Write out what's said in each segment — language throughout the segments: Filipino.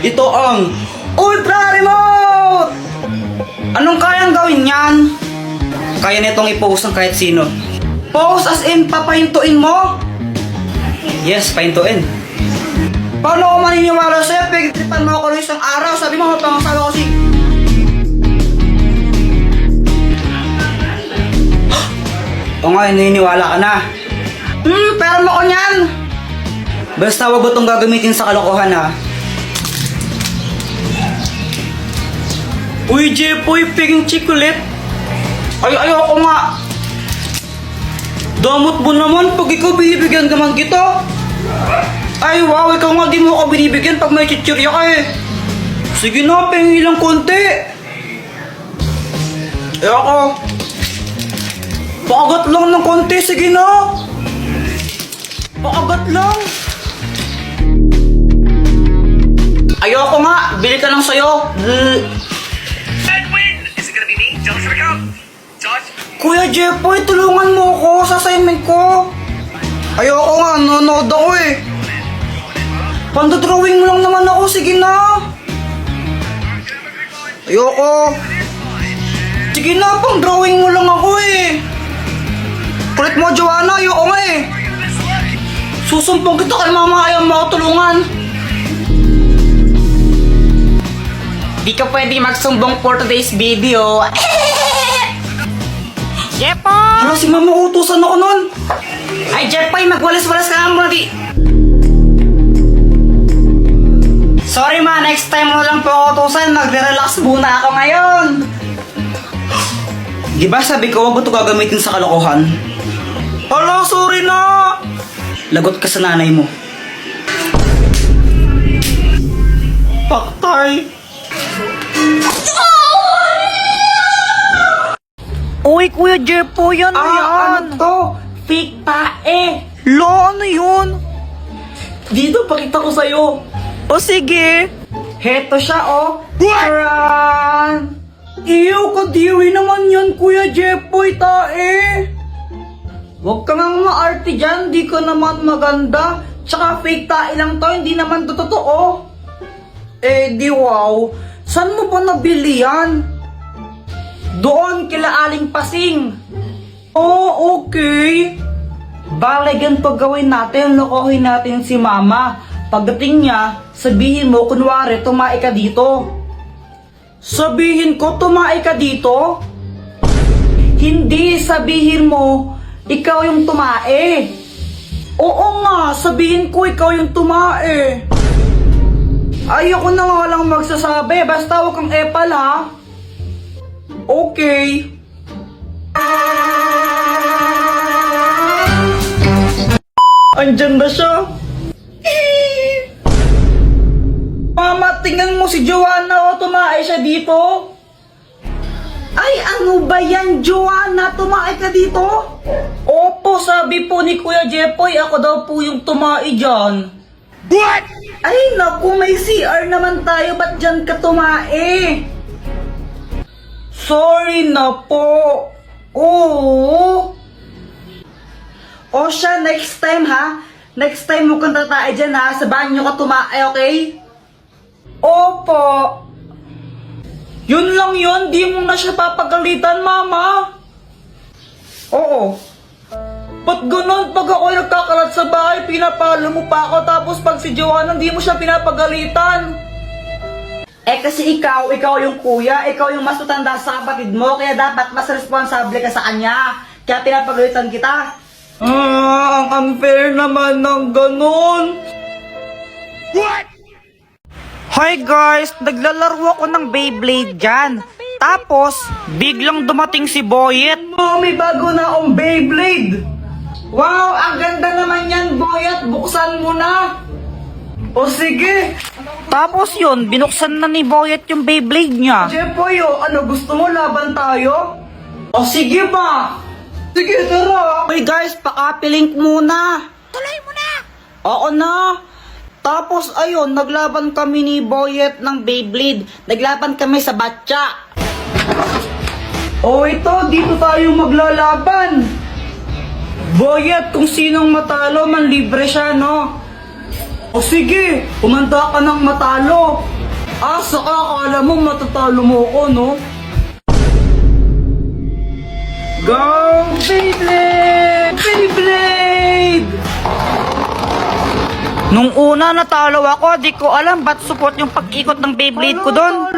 Ito ang Ultra Remote! Anong kayang gawin yan? Kaya nitong i-post ng kahit sino. Post as in papahintuin mo? Yes, pahintuin. Paano ako maniniwala sa'yo? Pagtripan mo ako ng isang araw. Sabi mo, mapangasawa ko si... O nga, naniniwala ka na. Pero mo ko niyan. Basta wag mo itong gagamitin sa kalokohan, ha. Uy, Jepoy, piging chocolate. Ayoko nga. Damot mo naman pag ikaw binibigyan naman kita. Ay, wow, ikaw nga di mo ako binibigyan pag may chichirya ka eh. Sige na, pengi lang konti. Ayoko. Paagat lang ng konti, sige na. Paagat lang. Ayoko nga, bili ka lang sa'yo. Edwin! Is it gonna be me? Josh, here we go! Josh? Kuya Jepoy, tulungan mo ako sa assignment ko. Ayoko nga, nanonood ako eh. Pandodrawing mo lang naman ako, sige na. Ayoko. Sige na, pang drawing mo lang ako eh. Kulit mo, Joanna, ayoko nga eh. Susumpong kita kay mama, ayaw mo ako tulungan. Di ka pwede magsumbong for today's video. Jepoy! Hala, si mama, utusan ako nun. Ay, Jepoy, magwalas-walas ka nga muna di. Sorry ma, next time mo lang po ako utusan. Magre-relax muna ako ngayon. Di ba sabi ko, wag mo ito gagamitin sa kalokohan? Hala, sorry na. Lagot ka sa nanay mo. Paktay. Uy, Kuya Jepoy, ano yan? Ano to? Fake tae. Lo, ano yun? Dito, pakita ko sa'yo. O sige. Heto siya, oh. Taran! Iyo, kadiri naman yan, Kuya Jepoy, tae. Huwag ka nga maarte dyan, di ka naman maganda. Tsaka fake tae lang to, hindi naman to totoo. Eh, di wow. Saan mo ba nabili yan? Doon kila Aling Pasing. Oh, okay. Bale, ganito gawin natin, lokohin natin si mama. Pagdating niya, sabihin mo, kunwari, tumae ka dito. Sabihin ko, tumae ka dito? Hindi, sabihin mo, ikaw yung tumae. Oo nga, sabihin ko, ikaw yung tumae. Ayoko na nga lang magsasabi, basta huwag kang epal ha. Okay. Andyan na siya. Mama, tingnan mo si Joanna, o tumae siya dito. Ay, ano ba yan, Joanna? Tumae ka dito? Opo, sabi po ni Kuya Jepoy, ako daw po yung tumae dyan. What? Ay, naku, may CR naman tayo, ba't dyan ka tumae? Sorry na po. Oo. O siya, next time ha. Next time mo kang tatae dyan ha. Sa banyo ka tumae, okay? Opo. Yun lang yun, di mo na siya papagalitan, mama. Oo. Ba't ganun? Pag ako nagkakalat sa bahay, pinapalo mo pa ako, tapos pag si Joanna, di mo siya pinapagalitan. Eh kasi ikaw yung kuya, ikaw yung mas matanda sa kapatid mo, kaya dapat mas responsable ka sa kanya. Kaya pinapagalitan kita. Ang unfair naman ng ganun. What? Hi guys, naglalaro ako ng Beyblade dyan. Tapos, biglang dumating si Boyet. Oh, may bago na akong Beyblade. Wow, ang ganda naman yan, Boyet. Buksan mo na. O sige. Tapos yun, binuksan na ni Boyet yung Beyblade niya. Jepoy, ano gusto mo, laban tayo? O sige ba? Sige, tara. Hey guys, paka-link muna. Tuloy mo na! Oo na. Tapos ayun, naglaban kami ni Boyet ng Beyblade. Naglaban kami sa batya. Oh, ito, dito tayo maglalaban. Boyet, kung sinong matalo, manlibre siya, no? O sige, kumanda ka ng matalo. Saka akala mo matatalo mo ko, no? Go, Beyblade! Beyblade! Nung una natalo ako, di ko alam ba't support yung pag-ikot ng Beyblade ko doon.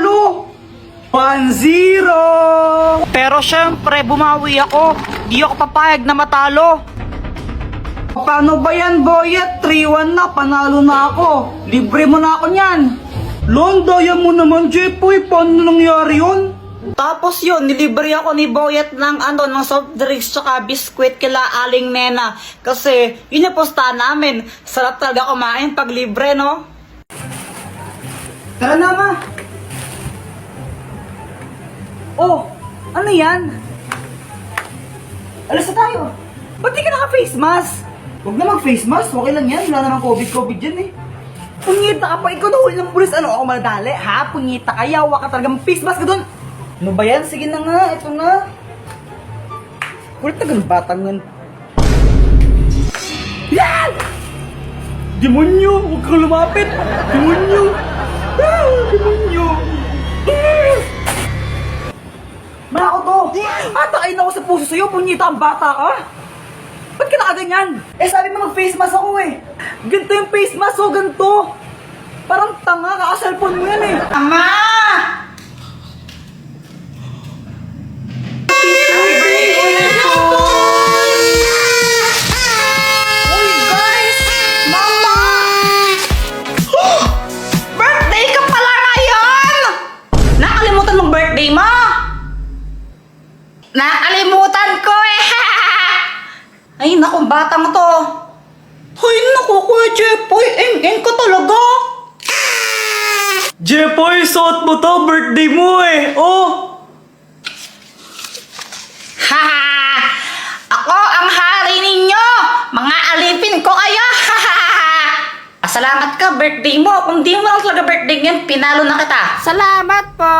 1-0! Pero syempre, bumawi ako. Di ako papayag na matalo. Paano ba yan, Boyet? 3-1 na, panalo na ako. Libre mo na ako niyan. Daya mo naman, Jepoy. Paano nangyari yun? Tapos yun, nilibre ako ni Boyet ng ng soft drinks tsaka biskwit kila Aling Nena. Kasi yun yung posta namin. Sarap talaga kumain pag libre, no? Tara na, ma. Oh, ano yan? Alas na tayo. Ba't di ka naka-face mask? Huwag na mag-face mask, okay lang yan. Wala namang COVID yan eh. Punyita ka pa, ikaw nahuli ng pulis. Ano ako madali, ha? Punyita ka, yawa ka talaga. Face mask ka dun. Ano ba yan? Sige na nga, ito na. Kulit na ganun batang yan. Yan! Demonyo! Huwag kang lumapit! Demonyo! Demonyo! Manako to! Atakain ako sa puso sa'yo, punyita ang bata ka! Ba't ka nakaganyan? Sabi mo mag-face mask ako eh! Ganito yung face mask, oh, ganito! Parang tanga, kaka-cellphone mo yan eh! Tanga! Uy guys! Mama! Birthday ka pala ngayon! Nakalimutan mong birthday mo? Nakalimutan ko eh! Ay, naku, batang to. Ay, naku, Kuya Jepoy, eng ka talaga. Jepoy, suot mo to, birthday mo eh. Oh! Haha! Ako ang hari ninyo! Mga alipin ko kayo! Salamat ka, birthday mo. Kung di mo lang talaga birthday ngayon, pinalo na kita. Salamat po!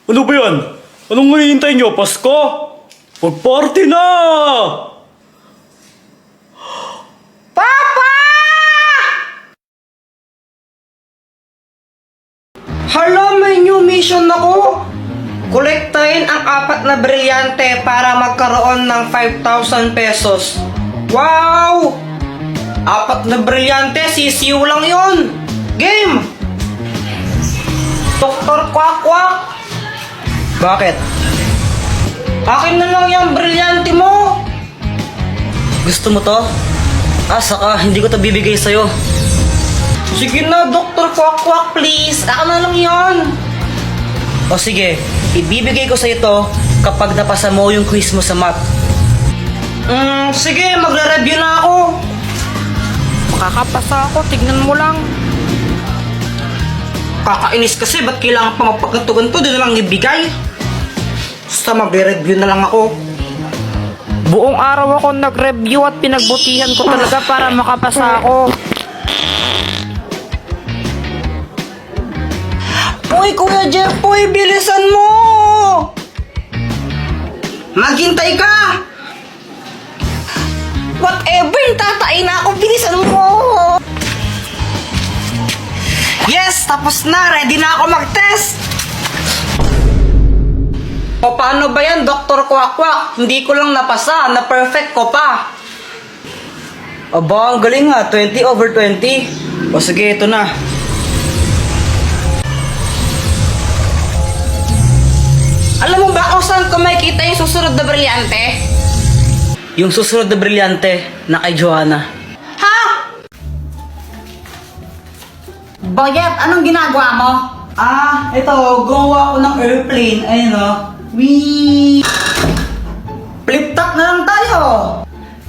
Ano ba yan? Anong hinihintay nyo? Pasko? Mag-party na! Papa! Hala, may new mission ako! Kolektahin ang 4 na brilyante para magkaroon ng 5,000 pesos. Wow! 4 na brilyante, sisiw lang yun! Game! Dr. Quack Quack! Bakit? Akin na lang yung brilyante mo! Gusto mo to? Saka hindi ko to bibigay sa'yo. Sige na, Dr. Quack Quack, please! Akin na lang yan! O sige, ibibigay ko sa'yo to kapag napasa mo yung quiz mo sa math. Sige, magre-review na ako. Makakapasa ako, tignan mo lang. Kakainis kasi, ba't kailangan pa mapagkatugan to? Doon na lang ibigay. Basta magre-review na lang ako. Buong araw ako nag-review at pinagbutihan ko talaga para makapasa ako. Uy, Kuya Jepoy, bilisan mo! Maghintay ka! Whatever, tatain na ako, bilisan mo! Yes, tapos na, ready na ako mag-test! O paano ba yan, Dr. Quack Quack? Hindi ko lang napasa, na-perfect ko pa. Aba, ang galing nga, 20/20. O sige, ito na. Alam mo ba kung saan ko makikita yung susunod na brilyante? Yung susunod na brilyante na kay Joanna. Ha? Boyet, anong ginagawa mo? Ito, gumawa ako ng airplane. Ayun o. Wee! Flip top na lang tayo.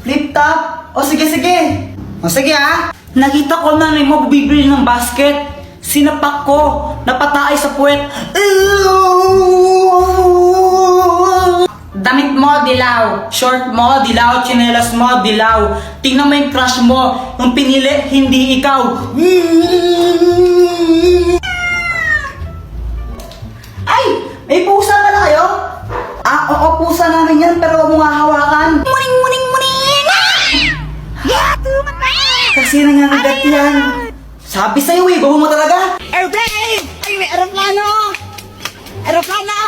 Flip top? O sige, sige. O sige ha. Nakita ko na mo bibili ng basket. Sinapak ko. Napataay sa puwet. Damit mo, dilaw. Short mo, dilaw. Chinelas mo, dilaw. Tingnan mo yung crush mo. Yung pinili, hindi ikaw. Ay! May pusa pala kayo? Oo, pusa namin yan, pero huwag mong hahawakan. Muning, muning, muning! kasi nangangagat yan. Sabi sa'yo eh, bago mo talaga. Airplane! Ay, may aeroplano! Aeroplano!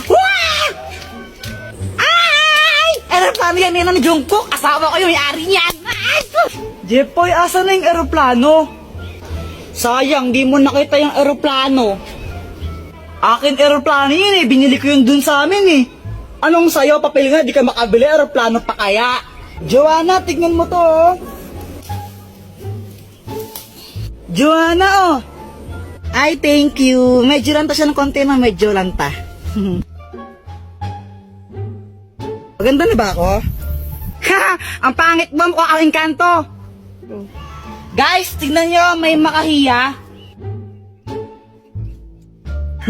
Wah! Ay! Aeroplano yan ni Jungkook. Asawa ko yung may-ari niyan. Ay! Jepoy, asa na yung aeroplano? Sayang, di mo nakita yung aeroplano. Akin aeroplano yun eh, binili ko yun dun sa amin eh. Anong sayo, papel nga, di ka makabili, aeroplano pa kaya? Joanna, tignan mo to oh. Joanna oh. Ay, thank you. Medyo lanta siya ng konti na medyo lanta. Maganda na ba ako? Ha! Ang pangit mo mukha kang engkanto. Guys, tignan nyo, may makahiya.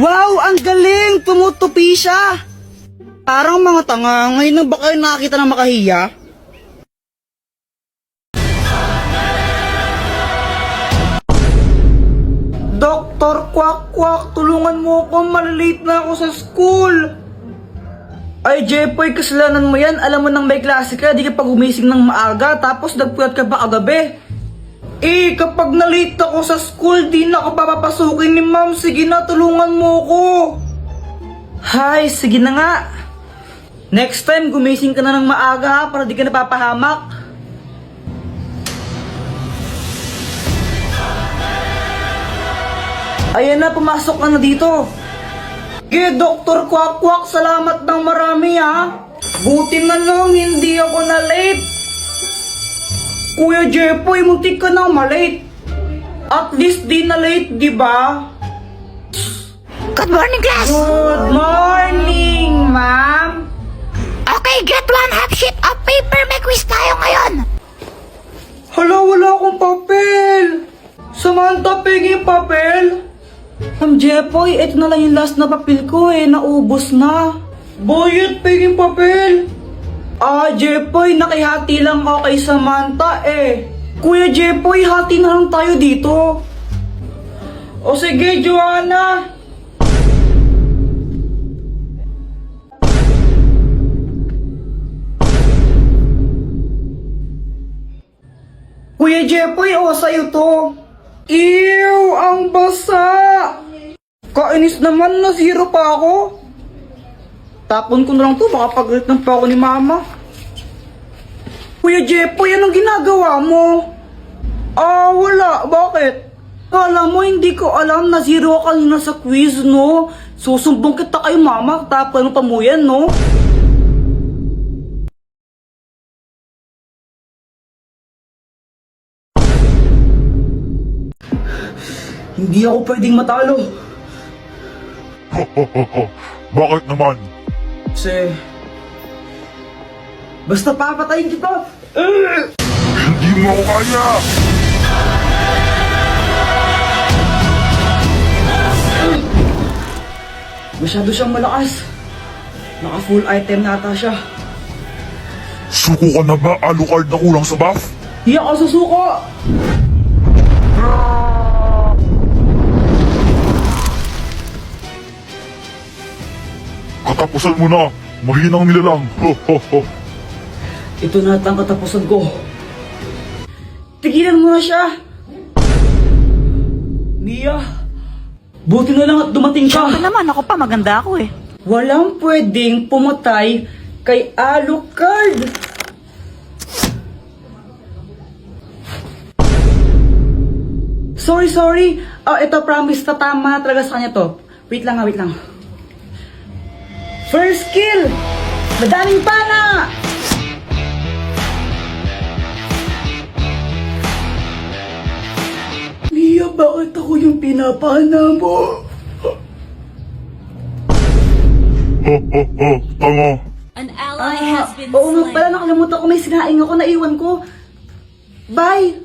Wow, ang galing! Tumutupi siya! Parang mga tanga, ngayon na ba kayo nakakita ng makahiya? Doktor Kwak Kwak, tulungan mo ako, malilate na ako sa school. Ay, Jepoy, kasalanan mo yan. Alam mo nang may klase ka, di ka pa gumising ng maaga, tapos nagpuyat ka pa kagabi. Eh, kapag nalate ako sa school, di na ako papapasukin ni ma'am. Sige na, tulungan mo ako. Hay, sige na nga. Next time, gumising ka na ng maaga ha, para di ka napapahamak. Ayan na, pumasok ka na dito. Dr. Kwak Kwak, salamat ng marami ha. Buti na lang, hindi ako na late. Kuya Jepoy, muntik ka na malate. At least di na late, di ba? Good morning, class! Good morning, ma'am. Okay, get 1/2 sheet of paper. May quiz tayo ngayon. Hala, wala akong papel. Samantha, pengi papel. Ma'am Jepoy, ito na lang yung last na papel ko eh. Naubos na. Bayad, pengi papel. Jepoy, nakihati lang ako kay Samantha eh. Kuya Jepoy, hati na lang tayo dito. O sige, Joanna. Kuya Jepoy, sa'yo to. Ew, ang basa. Kainis naman, na zero pa ako. Tapon ko na lang to, baka pagalitan pa ako ni mama. Kuya Jepoy, anong ginagawa mo? Wala. Bakit? Kala mo, hindi ko alam na zero ka kanina sa quiz, no? Susumbong kita kay mama, tapon mo pa mo yan, no? Hindi ako pwedeng matalo. Bakit naman? Kasi... Basta papatayin kita! Hindi mo ako kaya! Masyado siyang malakas. Naka full item na ata siya. Suko ka na ba? Alucard na kulang sa buff? Di ako susuko! Katapusan mo na! Mahinang nilalang! Ho ho ho! Ito na at ang katapusan ko. Tigilan mo na siya! Mia! Buti na lang at dumating ka! Siyempre naman, ako pa, maganda ako eh. Walang pwedeng pumatay kay Alucard! Sorry. Ito promise na tama talaga sa kanya to. Wait lang. First kill! Madaming pana! Mia, bakit ako yung pinapana mo? Ho ho ho! Tanga! An ally has been Oo nga slain. pala, nakalimutan ko, may sinaing ako, naiwan ko. Bye!